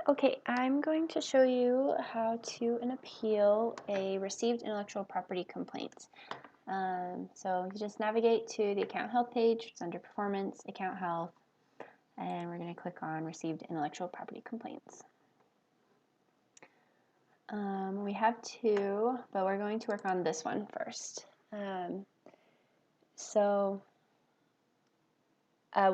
Okay, I'm going to show you how to appeal a received intellectual property complaint. So you just navigate to the account health page. It's under performance, account health, and we're going to click on received intellectual property complaints. We have two, but we're going to work on this one first.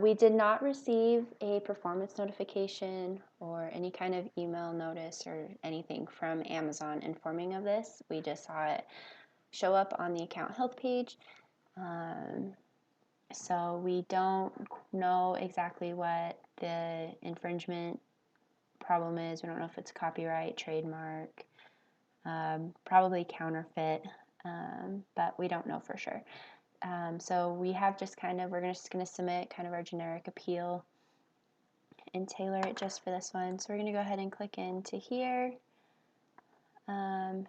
We did not receive a performance notification or any kind of email notice or anything from Amazon informing of this. We just saw it show up on the account health page. So we don't know exactly what the infringement problem is. We don't know if it's copyright, trademark, probably counterfeit, but we don't know for sure. So we have we're just going to submit kind of our generic appeal and tailor it just for this one. So we're going to go ahead and click into here. And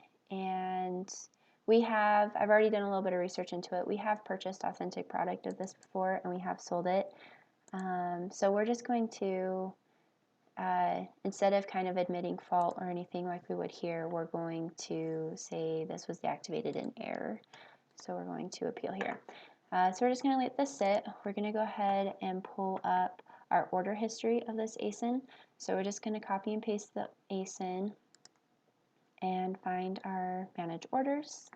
I've already done a little bit of research into it. We have purchased authentic product of this before and we have sold it. So we're just going to, instead of kind of admitting fault or anything like we would here, we're going to say this was deactivated in error. So we're going to appeal here. So we're just going to let this sit. We're going to go ahead and pull up our order history of this ASIN. So we're just going to copy and paste the ASIN and find our manage orders.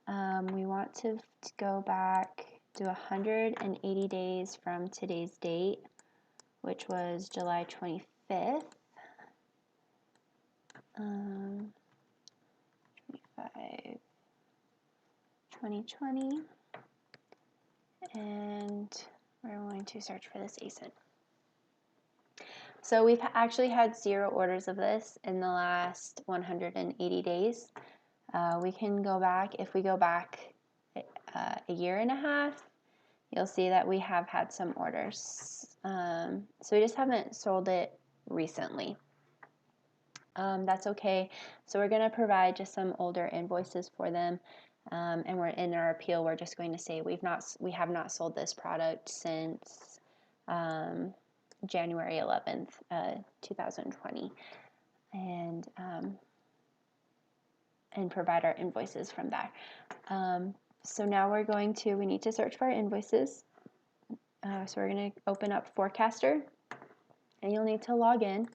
We want to go back to 180 days from today's date, which was July 25th. 2020, and we're going to search for this ASIN. So we've actually had 0 orders of this in the last 180 days. We can go back, if we go back a year and a half, you'll see that we have had some orders. So we just haven't sold it recently. That's okay. So we're going to provide just some older invoices for them. And we're in our appeal, we're just going to say we have not sold this product since January 11th, 2020, and provide our invoices from that. So now we need to search for our invoices. So we're going to open up Forecaster, and you'll need to log in.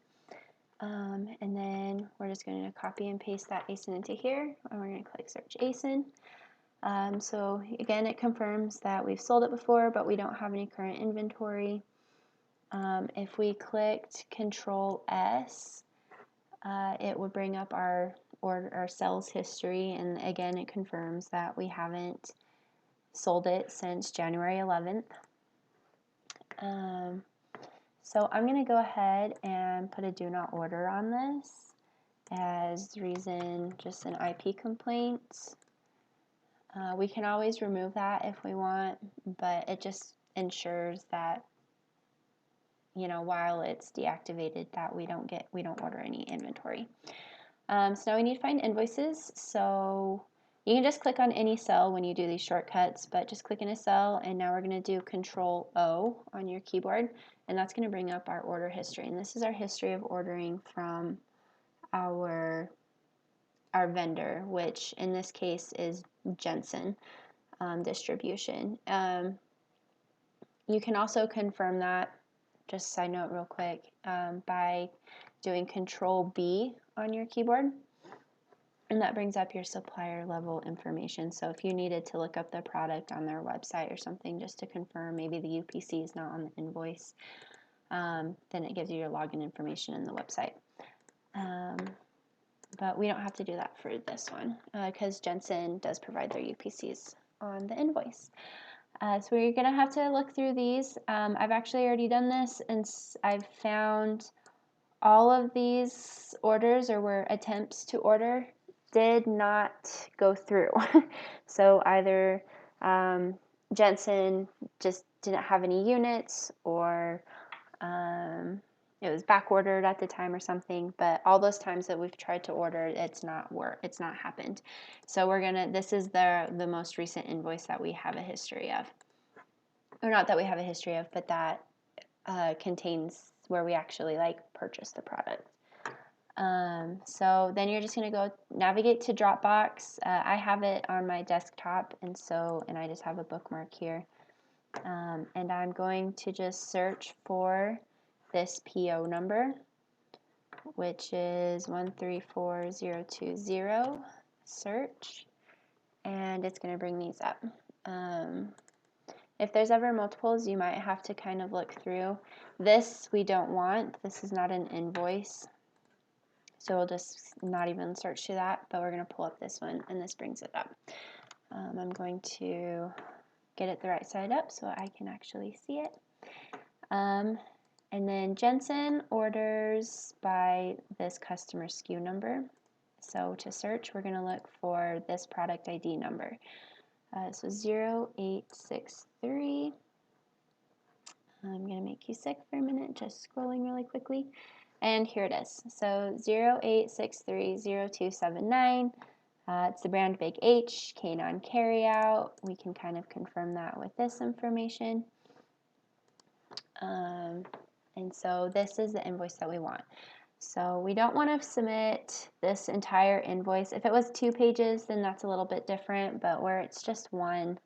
And then we're just going to copy and paste that ASIN into here, and we're going to click Search ASIN. So again, it confirms that we've sold it before, but we don't have any current inventory. If we clicked Control S, it would bring up our sales history, and again, it confirms that we haven't sold it since January 11th. So I'm going to go ahead and put a do not order on this as reason just an IP complaint. We can always remove that if we want, but it just ensures that, you know, while it's deactivated, that we don't order any inventory. So now we need to find invoices. So you can just click on any cell when you do these shortcuts, but just click in a cell, and now we're going to do Control O on your keyboard, and that's going to bring up our order history. And this is our history of ordering from our vendor, which in this case is Jensen Distribution. You can also confirm that, just side note real quick, by doing Control B on your keyboard, and that brings up your supplier level information. So if you needed to look up the product on their website or something just to confirm maybe the UPC is not on the invoice, then it gives you your login information in the website. But we don't have to do that for this one because Jensen does provide their UPCs on the invoice. So we're going to have to look through these. I've actually already done this, and I've found all of these orders, or were attempts to order, did not go through. So either Jensen just didn't have any units, or it was back ordered at the time or something, but all those times that we've tried to order, it's not happened. So this is the most recent invoice that we have a history of. Or not that we have a history of, but that contains where we actually like purchase the product. So then you're just going to go navigate to Dropbox. I have it on my desktop, and I just have a bookmark here. And I'm going to just search for this PO number, which is 134020. Search, and it's going to bring these up. If there's ever multiples, you might have to kind of look through. This we don't want. This is not an invoice. So we'll just not even search to that, but we're going to pull up this one, and this brings it up. I'm going to get it the right side up so I can actually see it. And then Jensen orders by this customer SKU number. So to search, we're going to look for this product ID number. So 0863. I'm going to make you sick for a minute, just scrolling really quickly. And here it is. So 08630279. It's the brand Big H, K9 Carryout. We can kind of confirm that with this information. And so this is the invoice that we want. So we don't want to submit this entire invoice. If it was 2 pages, then that's a little bit different, but where it's just one,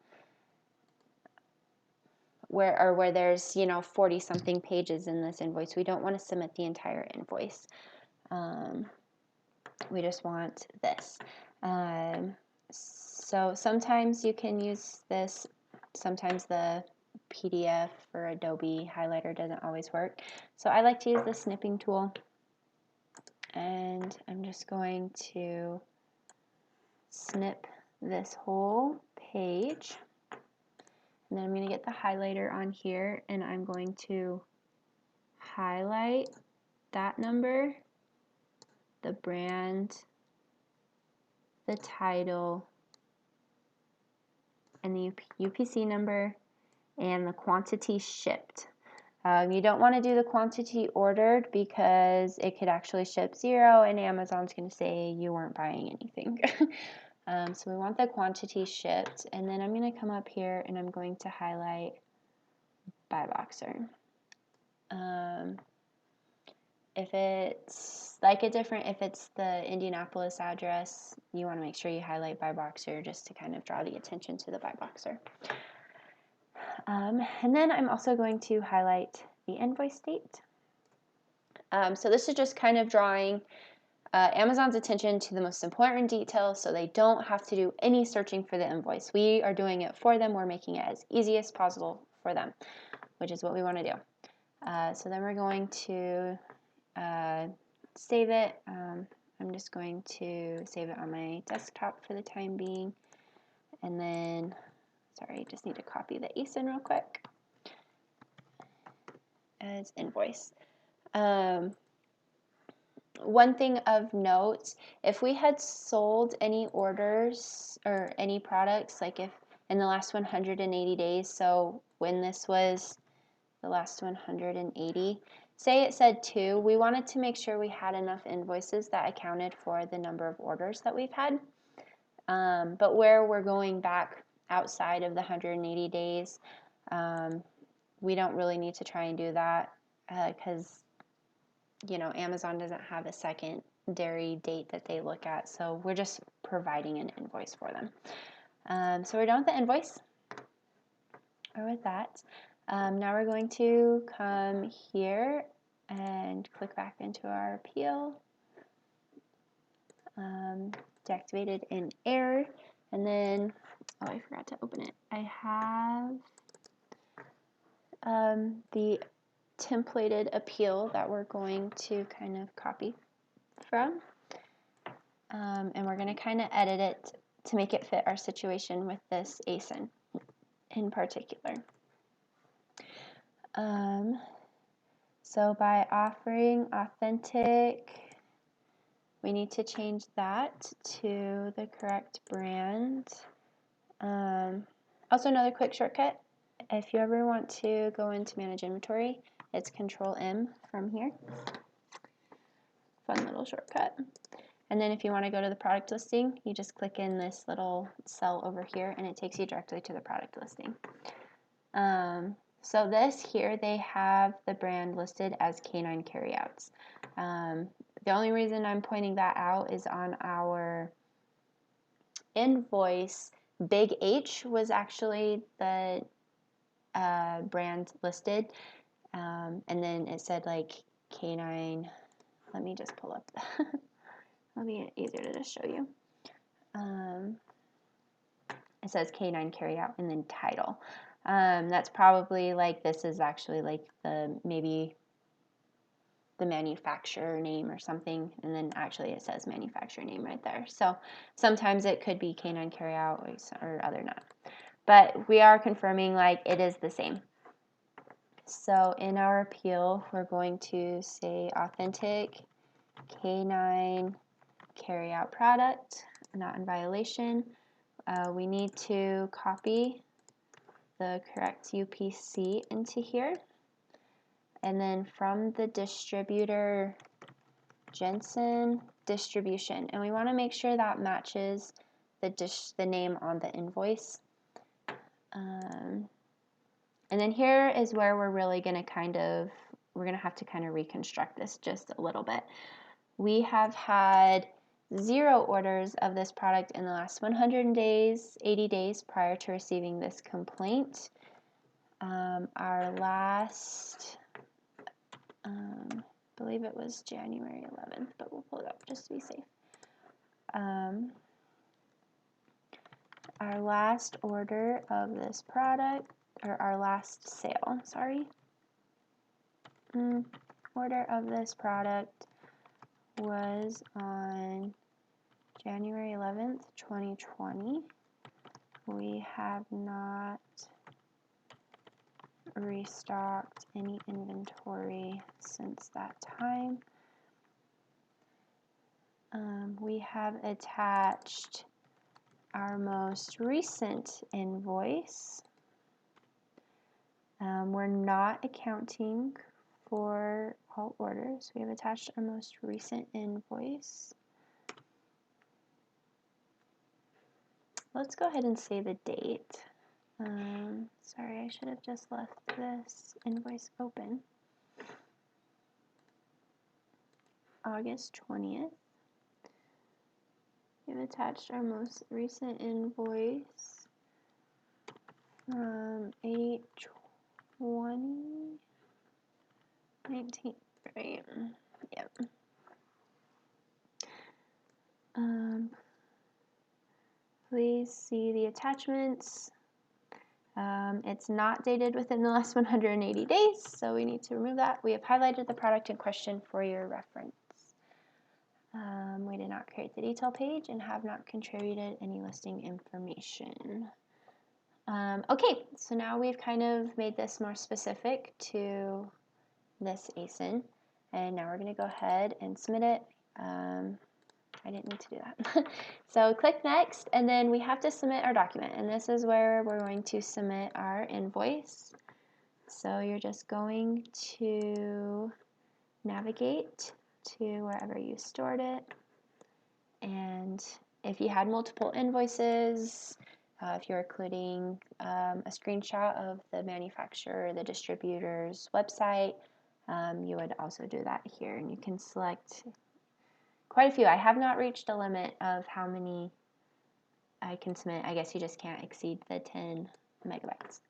where there's 40 something pages in this invoice, we don't want to submit the entire invoice. We just want this. So sometimes you can use this, sometimes the PDF or Adobe highlighter doesn't always work. So I like to use the snipping tool, and I'm just going to snip this whole page. And then I'm going to get the highlighter on here, and I'm going to highlight that number, the brand, the title, and the UPC number, and the quantity shipped. You don't want to do the quantity ordered because it could actually ship 0 and Amazon's going to say you weren't buying anything. So we want the quantity shipped, and then I'm going to come up here and I'm going to highlight buy boxer. If it's if it's the Indianapolis address, you want to make sure you highlight buy boxer just to kind of draw the attention to the buy boxer. And then I'm also going to highlight the invoice date. So this is just kind of drawing Amazon's attention to the most important details so they don't have to do any searching for the invoice. We are doing it for them. We're making it as easy as possible for them, which is what we want to do. So then we're going to save it. I'm just going to save it on my desktop for the time being. And then, sorry, just need to copy the ASIN real quick as invoice. One thing of note, if we had sold any orders or any products, like if in the last 180 days, so when this was the last 180, say it said 2, we wanted to make sure we had enough invoices that accounted for the number of orders that we've had. But where we're going back outside of the 180 days, we don't really need to try and do that because Amazon doesn't have a secondary date that they look at, so we're just providing an invoice for them. So we're done with the invoice, or with that. Now we're going to come here and click back into our appeal. Deactivated in error, and then, oh, I forgot to open it. I have the templated appeal that we're going to kind of copy from, and we're going to kind of edit it to make it fit our situation with this ASIN in particular. So by offering authentic, we need to change that to the correct brand. Also, another quick shortcut, if you ever want to go into manage inventory, it's Control-M from here. Fun little shortcut. And then if you want to go to the product listing, you just click in this little cell over here and it takes you directly to the product listing. So this here, they have the brand listed as Canine Carryouts. The only reason I'm pointing that out is on our invoice, Big H was actually the brand listed, and then it said like Canine. Let me just pull up. It'll be easier to just show you. It says Canine Carryout and then title. That's probably like, this is actually like maybe the manufacturer name or something, and then actually it says manufacturer name right there. So sometimes it could be Canine Carryout or other not. But we are confirming like it is the same. So in our appeal, we're going to say authentic Canine Carryout product, not in violation. We need to copy the correct UPC into here. And then from the distributor, Jensen distribution. And we want to make sure that matches the name on the invoice. And then here is where we're really going to we're going to have to kind of reconstruct this just a little bit. We have had 0 orders of this product in the last 100 days, 80 days prior to receiving this complaint. Our last, I believe it was January 11th, but we'll pull it up just to be safe. Our last order of this product, or our last sale, sorry. Order of this product was on January 11th, 2020. We have not restocked any inventory since that time. We have attached our most recent invoice. We're not accounting for all orders. We have attached our most recent invoice. Let's go ahead and say the date. Sorry, I should have just left this invoice open. August 20th. We've attached our most recent invoice from 8/20/19, right? Yep. Please see the attachments. It's not dated within the last 180 days, so we need to remove that. We have highlighted the product in question for your reference. We did not create the detail page and have not contributed any listing information. Okay, so now we've kind of made this more specific to this ASIN, and now we're going to go ahead and submit it. I didn't need to do that. So click next, and then we have to submit our document, and this is where we're going to submit our invoice. So you're just going to navigate to wherever you stored it, and if you had multiple invoices, if you're including a screenshot of the manufacturer or the distributor's website, you would also do that here, and you can select quite a few. I have not reached a limit of how many I can submit. I guess you just can't exceed the 10 megabytes.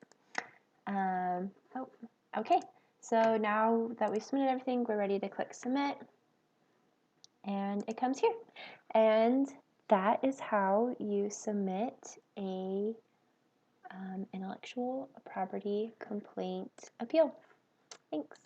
Okay, so now that we've submitted everything, we're ready to click submit, and it comes here. And that is how you submit a intellectual property complaint appeal. Thanks.